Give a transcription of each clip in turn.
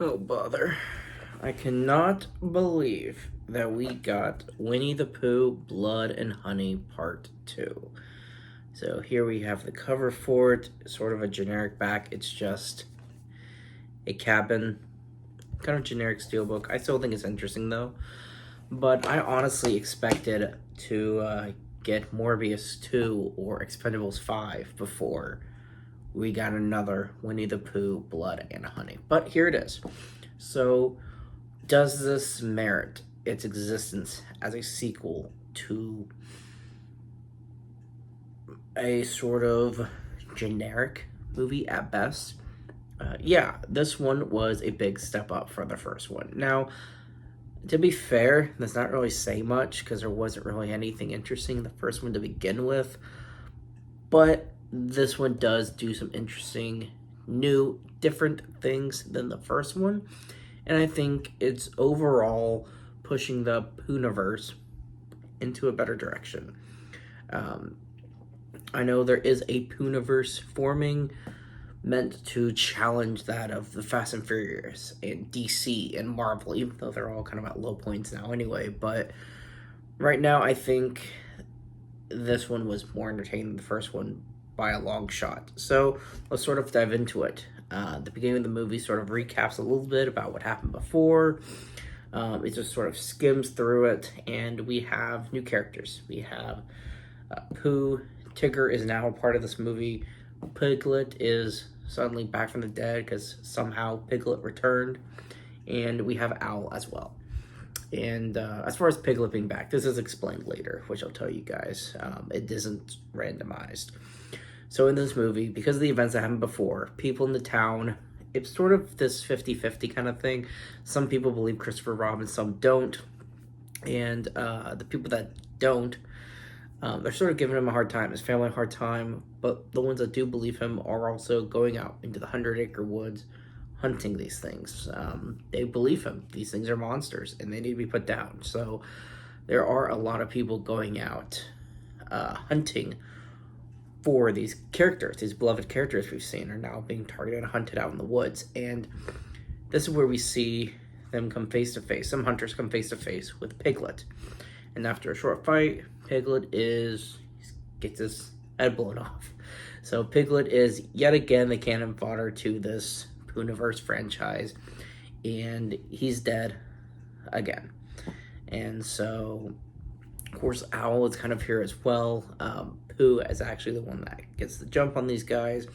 Oh, bother. I cannot believe that we got Winnie the Pooh Blood and Honey Part 2. So here we have the cover for it, sort of a generic back. It's just a cabin, kind of generic steelbook. I still think it's interesting though, but I honestly expected to get Morbius 2 or Expendables 5 before we got another Winnie the Pooh Blood and Honey. But here it is. So does this merit its existence as a sequel to a sort of generic movie at best? Yeah, this one was a big step up from the first one. Now, to be fair, that's not really say much because there wasn't really anything interesting in the first one to begin with. But this one does do some interesting, new, different things than the first one. And I think it's overall pushing the Pooniverse into a better direction. Um, I know there is a Pooniverse forming meant to challenge that of the Fast and Furious and DC and Marvel, even though they're all kind of at low points now anyway. But right now, I think this one was more entertaining than the first one by a long shot. So let's sort of dive into it. The beginning of the movie sort of recaps a little bit about what happened before. It just sort of skims through it, and we have new characters. We have Pooh. Tigger is now a part of this movie. Piglet is suddenly back from the dead because somehow Piglet returned. And we have Owl as well. And as far as Piglet being back, this is explained later, which I'll tell you guys. It isn't randomized. So in this movie, because of the events that happened before, people in the town, it's sort of this 50-50 kind of thing. Some people believe Christopher Robin, some don't. And the people that don't, they're sort of giving him a hard time, his family a hard time. But the ones that do believe him are also going out into the 100-acre woods, hunting these things. They believe him. These things are monsters, and they need to be put down. So there are a lot of people going out hunting for these characters. These beloved characters we've seen are now being targeted and hunted out in the woods. And this is where we see them come face to face. Some hunters come face to face with Piglet. And after a short fight, Piglet gets his head blown off. So Piglet is yet again the cannon fodder to this Pooniverse franchise, and he's dead again. And so, of course, Owl is kind of here as well. Pooh is actually the one that gets the jump on these guys.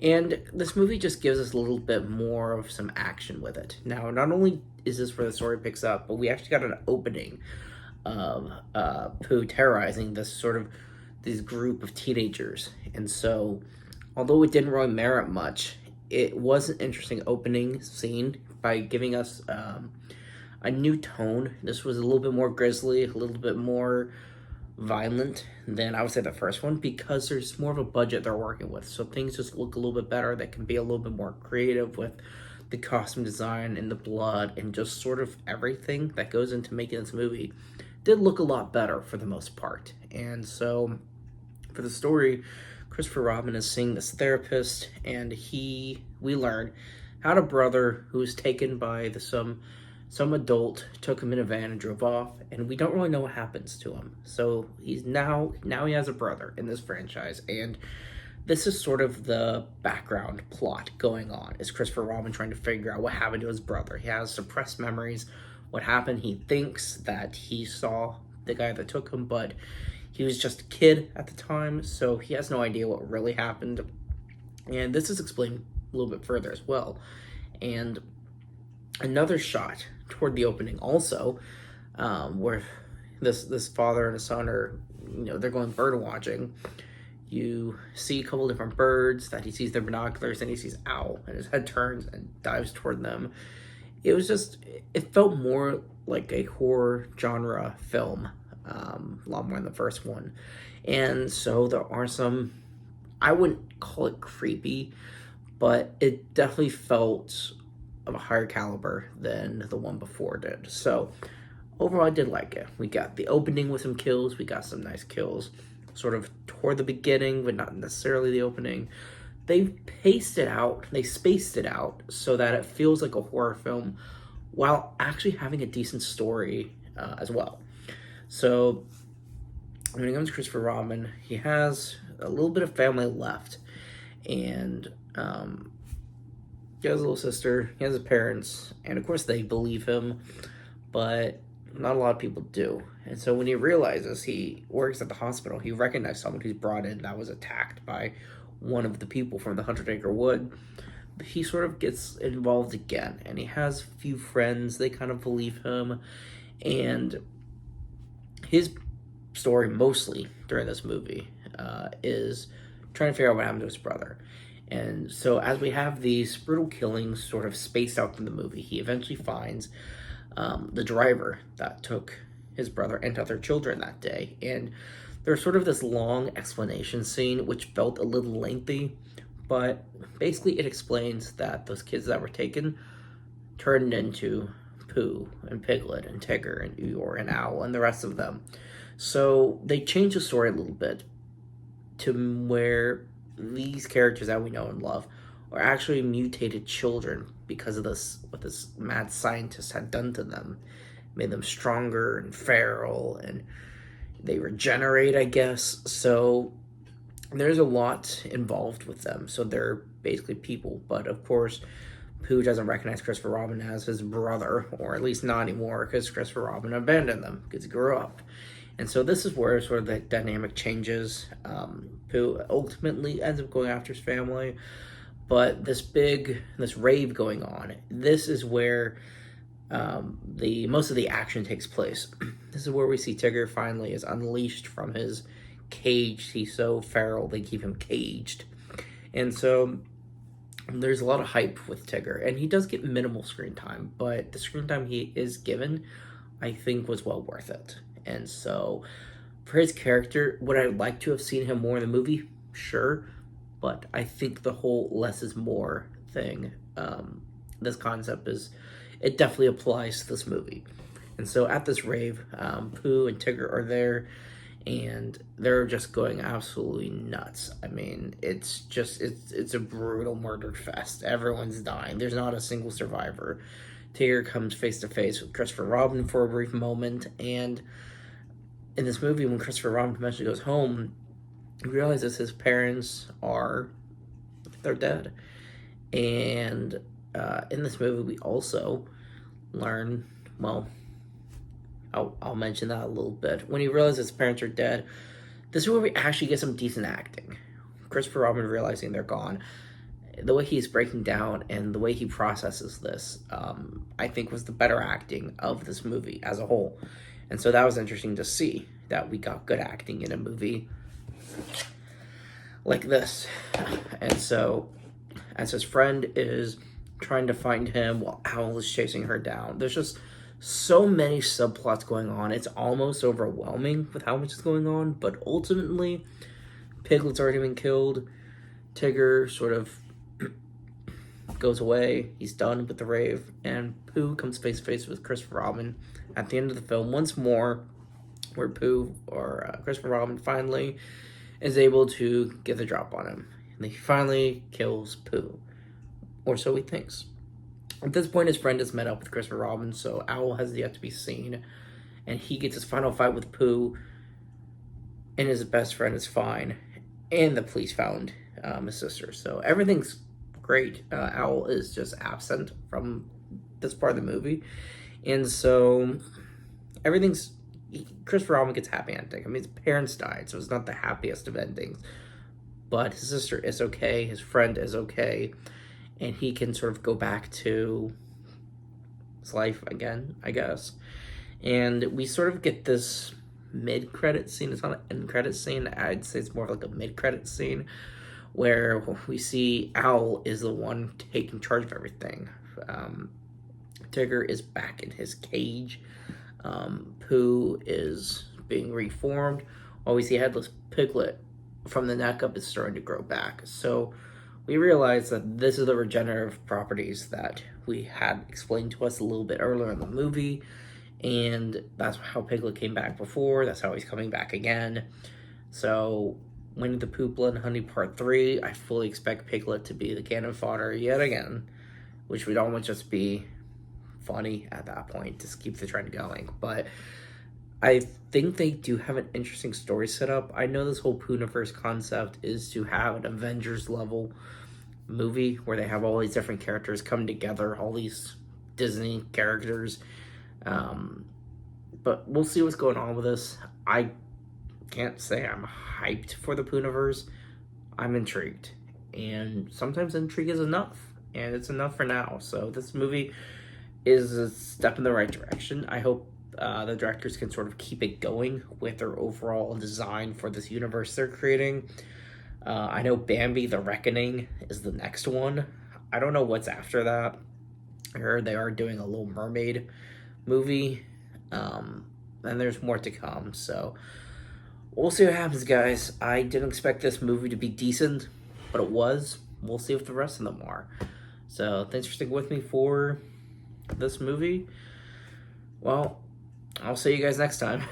And this movie just gives us a little bit more of some action with it. Now, not only is this where the story picks up, but we actually got an opening of Pooh terrorizing this group of teenagers. And so, although it didn't really merit much, it was an interesting opening scene by giving us a new tone. This was a little bit more grisly, a little bit more violent than I would say the first one, because there's more of a budget they're working with. So things just look a little bit better. They can be a little bit more creative with the costume design and the blood and just sort of everything that goes into making this movie did look a lot better for the most part. And so for the story, Christopher Robin is seeing this therapist, and we learn had a brother who was taken by some adult, took him in a van and drove off, and we don't really know what happens to him. So he's now he has a brother in this franchise, and this is sort of the background plot going on. Is Christopher Robin trying to figure out what happened to his brother? He has suppressed memories. What happened? He thinks that he saw the guy that took him, but he was just a kid at the time, so he has no idea what really happened. And this is explained a little bit further as well. And another shot toward the opening also, where this father and a son are, they're going bird watching. You see a couple different birds that he sees their binoculars, and he sees Owl, and his head turns and dives toward them. It felt more like a horror genre film, a lot more than the first one. And so there are some, I wouldn't call it creepy, but it definitely felt of a higher caliber than the one before did. So overall, I did like it. We got the opening with some kills. We got some nice kills sort of toward the beginning, but not necessarily the opening. they paced it out, they spaced it out so that it feels like a horror film while actually having a decent story as well. So when it comes to Christopher Robin, he has a little bit of family left, and he has a little sister, he has his parents, and of course they believe him, but not a lot of people do. And so when he realizes he works at the hospital, he recognizes someone who's brought in that was attacked by one of the people from the 100-Acre Wood. He sort of gets involved again, and he has a few friends. They kind of believe him, and his story mostly during this movie is trying to figure out what happened to his brother. And so as we have these brutal killings sort of spaced out from the movie, he eventually finds the driver that took his brother and other children that day. And there's sort of this long explanation scene, which felt a little lengthy, but basically it explains that those kids that were taken turned into Pooh and Piglet and Tigger and Eeyore and Owl and the rest of them. So they changed the story a little bit to where these characters that we know and love are actually mutated children because of this, what this mad scientist had done to them. Made them stronger and feral, and they regenerate, I guess. So there's a lot involved with them. So they're basically people. But of course, Pooh doesn't recognize Christopher Robin as his brother, or at least not anymore, because Christopher Robin abandoned them because he grew up. And so this is where sort of the dynamic changes. Pooh ultimately ends up going after his family, but this rave going on, this is where most of the action takes place. This is where we see Tigger finally is unleashed from his cage. He's so feral, they keep him caged. And so there's a lot of hype with Tigger, and he does get minimal screen time, but the screen time he is given, I think, was well worth it. And so for his character, would I like to have seen him more in the movie? Sure. But I think the whole less is more thing, this concept it definitely applies to this movie. And so at this rave, Pooh and Tigger are there, and they're just going absolutely nuts. I mean, it's a brutal murder fest. Everyone's dying. There's not a single survivor. Tigger comes face to face with Christopher Robin for a brief moment, and in this movie, when Christopher Robin eventually goes home, he realizes his parents they're dead. And in this movie, we also learn, well, I'll mention that a little bit. When he realizes his parents are dead, this is where we actually get some decent acting. Christopher Robin realizing they're gone, the way he's breaking down and the way he processes this, I think was the better acting of this movie as a whole. And so that was interesting to see, that we got good acting in a movie like this. And so as his friend is trying to find him while Owl is chasing her down, there's just so many subplots going on. It's almost overwhelming with how much is going on, but ultimately Piglet's already been killed. Tigger sort of goes away. He's done with the rave, and Pooh comes face to face with Christopher Robin at the end of the film once more, where Pooh, or Christopher Robin, finally is able to get the drop on him. And he finally kills Pooh, or so he thinks. At this point, his friend has met up with Christopher Robin, so Owl has yet to be seen, and he gets his final fight with Pooh, and his best friend is fine, and the police found his sister. So everything's great. Owl is just absent from this part of the movie, and so Christopher Robin gets a happy ending. I mean, his parents died, so it's not the happiest of endings, but his sister is okay, his friend is okay, and he can sort of go back to his life again, I guess. And we sort of get this mid-credit scene. It's not an end-credit scene. I'd say it's more like a mid-credit scene, where we see Owl is the one taking charge of everything. Tigger is back in his cage. Pooh is being reformed, while we see Headless Piglet from the neck up is starting to grow back. So we realize that this is the regenerative properties that we had explained to us a little bit earlier in the movie, and that's how Piglet came back before. That's how he's coming back again. So Winnie the Pooh Blood and Honey Part 3, I fully expect Piglet to be the cannon fodder yet again, which would almost just be funny at that point to keep the trend going. But I think they do have an interesting story set up. I know this whole Poohniverse concept is to have an Avengers level movie where they have all these different characters come together, all these Disney characters. But we'll see what's going on with this. I can't say I'm hyped for the Poohniverse. I'm intrigued. And sometimes intrigue is enough. And it's enough for now. So this movie is a step in the right direction. I hope the directors can sort of keep it going with their overall design for this universe they're creating. I know Bambi the Reckoning is the next one. I don't know what's after that. I heard they are doing a Little Mermaid movie. And there's more to come. So we'll see what happens, guys. I didn't expect this movie to be decent, but it was. We'll see if the rest of them are. So thanks for sticking with me for this movie. Well, I'll see you guys next time.